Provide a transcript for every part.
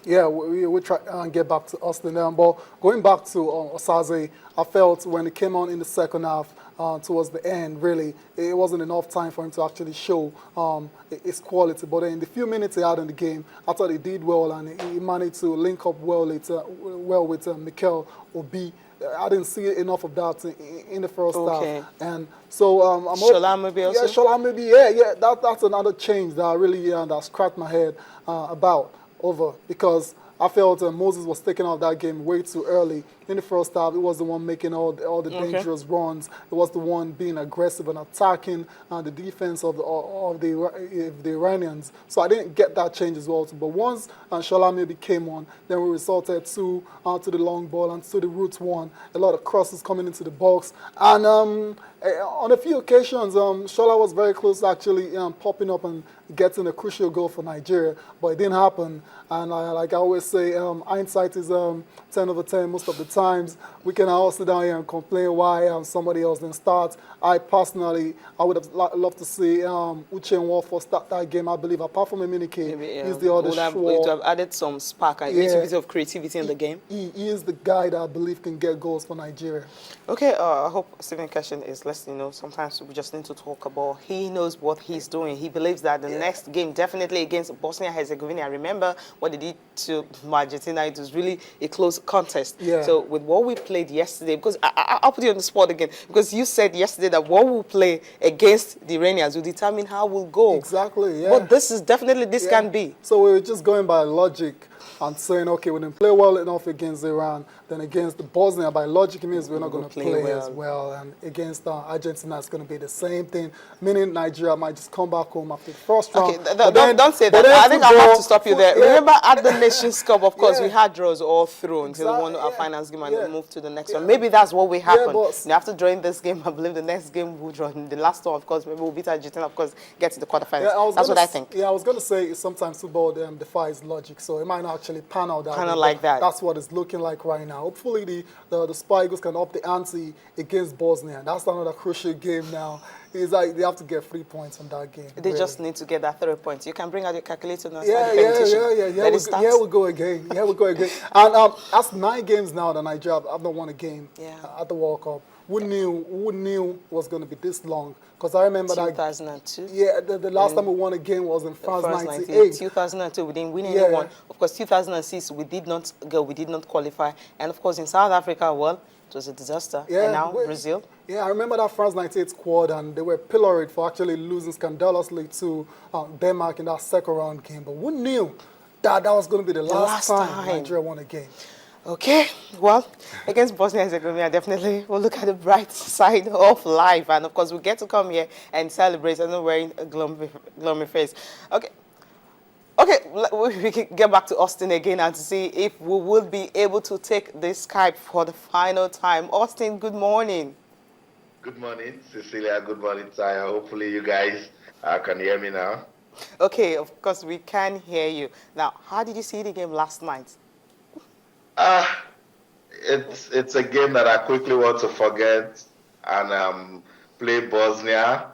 Yeah, we try and get back to Austin there. But going back to Osaze, I felt when he came on in the second half, towards the end, really, it wasn't enough time for him to actually show his quality. But in the few minutes he had in the game, I thought he did well, and he managed to link up well with Mikel Obi. I didn't see enough of that in the first half, and so Shola maybe also. Yeah, Shola maybe. Yeah. That's another change that I really that scratched my head about over, because I felt Moses was taken out of that game way too early. In the first half, he was the one making all the dangerous runs. He was the one being aggressive and attacking the defense of the Iranians. So I didn't get that change as well. But once Shola maybe came on, then we resorted to the long ball and to the route one. A lot of crosses coming into the box. And on a few occasions, Shola was very close to actually popping up and getting a crucial goal for Nigeria. But it didn't happen. And like I always say, hindsight is 10 over 10 most of the times. We can all sit down here and complain why somebody else didn't start. I personally, I would have loved to see Uche Nwafor start that game. I believe, apart from Emenike, he's the other sure. Would have added some spark and a little bit of creativity in the game. He is the guy that I believe can get goals for Nigeria. Okay, I hope Stephen Keshin is listening. Sometimes we just need to talk about, he knows what he's doing. He believes that the next game, definitely against Bosnia-Herzegovina, I remember what they did to Argentina. It was really a close contest. Yeah. So with what we played yesterday, because I'll put you on the spot again, because you said yesterday that what we'll play against the Iranians will determine how we'll go. Exactly, yeah. But this is definitely, this can be. So we were just going by logic and saying, okay, we didn't play well enough against Iran, then against the Bosnia, by logic, it means we're not going to play as well. And against Argentina, it's going to be the same thing, meaning Nigeria might just come back home after the first round. Okay, don't say that. I think I have to stop you there. Remember, at the Nations Cup, of course, we had draws all through until we won our finals game and moved to the next one. Maybe that's what will happen. After drawing this game, I believe the next game we'll draw. The last one, of course, maybe we'll beat Argentina, of course, get to the quarterfinals. That's what I think. Yeah, I was going to say sometimes football defies logic, so it might not actually pan out that way. Kind of like that. That's what it's looking like right now. Hopefully the Super Eagles can up the ante against Bosnia. That's another crucial game now. It's like they have to get 3 points from that game. They just need to get that 3 points. You can bring out your calculator now. Yeah. We'll go again. And that's 9 games now that Nigeria have not won a game at the World Cup. Who knew was going to be this long? Because I remember 2002. Yeah, the last time we won a game was in France 98. 2002, we didn't win anyone. Of course, 2006, we did not go, we did not qualify. And of course, in South Africa, well, it was a disaster. Yeah, and now Brazil. Yeah, I remember that France 98 squad, and they were pilloried for actually losing scandalously to Denmark in that second round game. But who knew that was going to be the last time Nigeria won a game? Okay, well, against Bosnia-Herzegovina, definitely we'll look at the bright side of life. And of course, we get to come here and celebrate and not wearing a gloomy face. Okay, we can get back to Austin again and to see if we will be able to take this Skype for the final time. Austin, good morning. Good morning, Cecilia. Good morning, Taya. Hopefully you guys can hear me now. Okay, of course, we can hear you. Now, how did you see the game last night? It's a game that I quickly want to forget and play Bosnia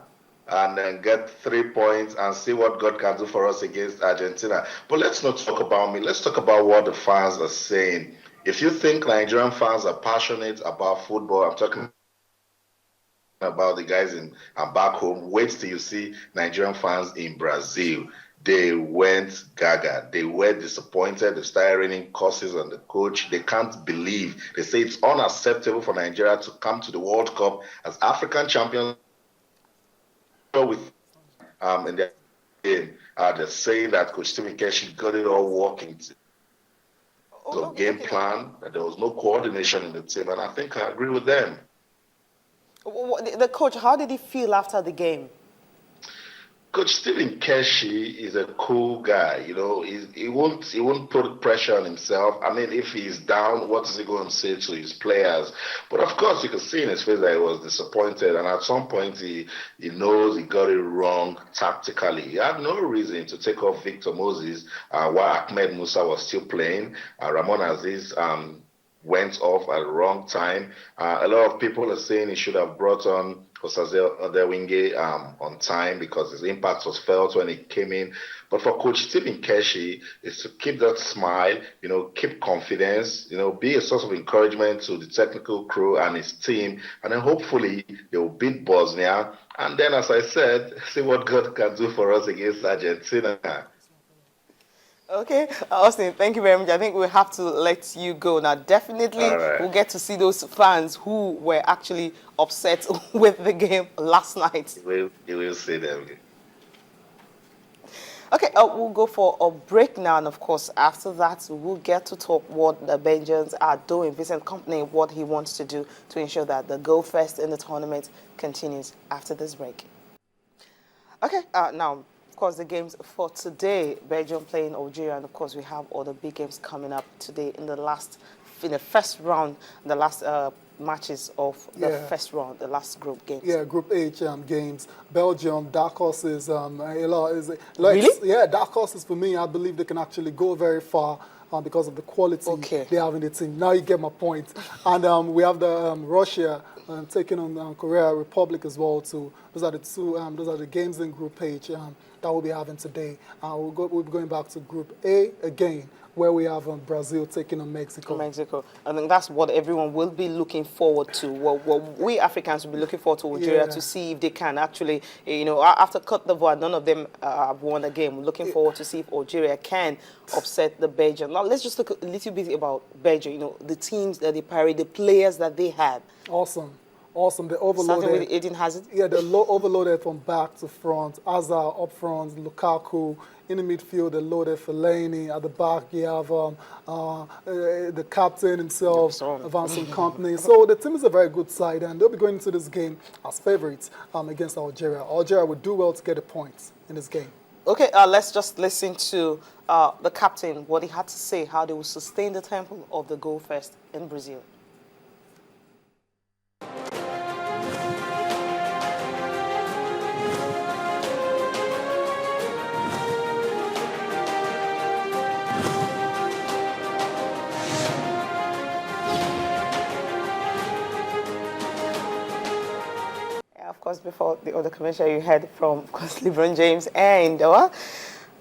and then get 3 points and see what God can do for us against Argentina. But let's not talk about me. Let's talk about what the fans are saying. If you think Nigerian fans are passionate about football, I'm talking about the guys back home, wait till you see Nigerian fans in Brazil. They went gaga. They were disappointed. They started raining curses on the coach. They can't believe. They say it's unacceptable for Nigeria to come to the World Cup as African champions with in their game. They're saying that Coach Stephen Keshi got it all working. So game plan, that there was no coordination in the team, and I think I agree with them. The coach, how did he feel after the game? Coach Stephen Keshi is a cool guy, you know. He won't put pressure on himself. I mean, if he's down, what is he going to say to his players? But of course, you could see in his face that he was disappointed, and at some point, he knows he got it wrong tactically. He had no reason to take off Victor Moses while Ahmed Musa was still playing. Ramon Aziz went off at the wrong time. A lot of people are saying he should have brought on Osaze Odewinge on time because his impact was felt when he came in. But for Coach Stephen Keshi, is to keep that smile, keep confidence, be a source of encouragement to the technical crew and his team, and then hopefully they will beat Bosnia. And then, as I said, see what God can do for us against Argentina. Okay, Austin, thank you very much. I think we'll have to let you go. Now, definitely, All right. we'll get to see those fans who were actually upset with the game last night. You will see them. Okay, we'll go for a break now, and of course, after that, we'll get to talk what the Belgians are doing. Vincent Company, what he wants to do to ensure that the Go Fest in the tournament continues after this break. Okay, now, of course, the games for today, Belgium playing Algeria, and of course, we have all the big games coming up today in the first round, the last matches of the first round, the last group games. Yeah, Group H games. Belgium, dark horses. Really? Yeah, dark horses for me. I believe they can actually go very far because of the quality they have in the team. Now you get my point. And we have the Russia taking on Korea Republic as well too. Those are the two. Those are the games in Group H that we'll be having today. We'll be going back to Group A again, where we have Brazil taking on Mexico. I think that's what everyone will be looking forward to. What we Africans will be looking forward to Algeria to see if they can actually, after Cote d'Ivoire, none of them have won a game. We're looking forward to see if Algeria can upset the Belgians. Now, let's just talk a little bit about Belgium, the teams that they parade, the players that they have. Awesome. They overloaded. Starting with Eden Hazard? Yeah, they're overloaded from back to front. Hazard up front, Lukaku. In the midfield, they loaded Fellaini. At the back, you have the captain himself, Vincent Company. So the team is a very good side, and they'll be going into this game as favorites against Algeria. Algeria would do well to get the points in this game. Okay, let's just listen to the captain, what he had to say, how they will sustain the tempo of the Goal Fest in Brazil. Of course, before the other commercial you heard from, of course, LeBron James and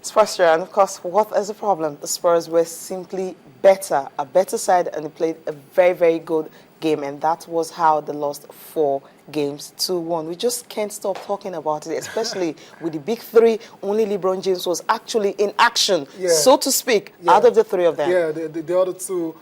Spurs. And of course, what is the problem? The Spurs were simply a better side, and they played a very, very good game, and that was how they lost 4 games to 1. We just can't stop talking about it, especially with the big 3. Only LeBron James was actually in action, so to speak, out of the 3 of them. Yeah, the other 2,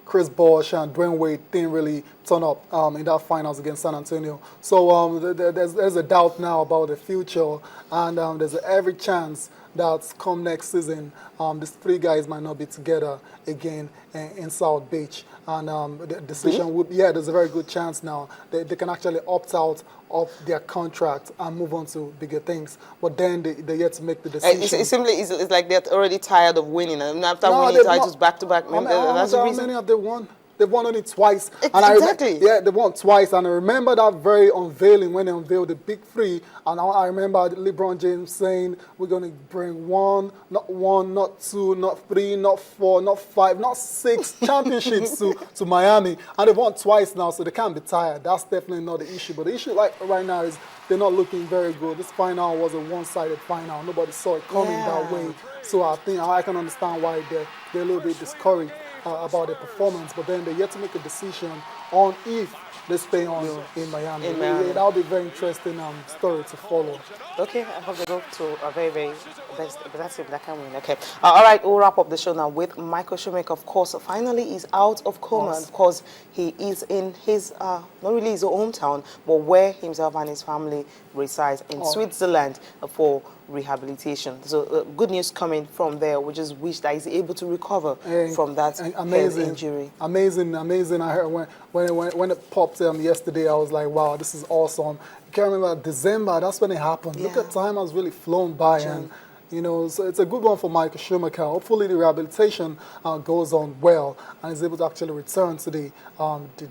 Chris Bosh and Dwayne Wade didn't really turn up in that finals against San Antonio. So there's a doubt now about the future, and there's every chance that come next season, these 3 guys might not be together again in South Beach. And the decision would, there's a very good chance now they can actually opt out of their contract and move on to bigger things. But then they yet to make the decision. It's like they're already tired of winning. And after winning titles back-to-back, that's the reason. How many have they won? They've won only twice. Exactly. They won twice. And I remember that very unveiling when they unveiled the big 3. And I remember LeBron James saying, we're going to bring 1, not 2, not 3, not 4, not 5, not 6 championships to Miami. And they've won twice now, so they can't be tired. That's definitely not the issue. But the issue right now is they're not looking very good. This final was a one-sided final. Nobody saw it coming that way. So I think I can understand why they're a little bit discouraged about their performance, but then they're yet to make a decision on if they stay on in Miami. That'll be a very interesting story to follow. Okay, I hope they go to a very, very best team that can win. Okay, all right, we'll wrap up the show now with Michael Schumacher. Of course, finally he's out of coma. Of course, he is in his, not really his hometown, but where himself and his family resides in Switzerland for rehabilitation. So good news coming from there. We just wish that he's able to recover from that injury. Amazing. I heard when it popped yesterday, I was like, wow, this is awesome. I can't remember December. That's when it happened. Look at time has really flown by, and so it's a good one for Michael Schumacher. Hopefully the rehabilitation goes on well and he's able to actually return to the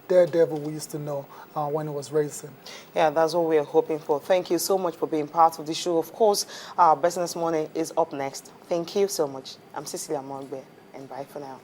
daredevil we used to know when he was racing. Yeah, that's what we're hoping for. Thank you so much for being part of the show. Of course, Business Morning is up next. Thank you so much. I'm Cecilia Morgbe, and bye for now.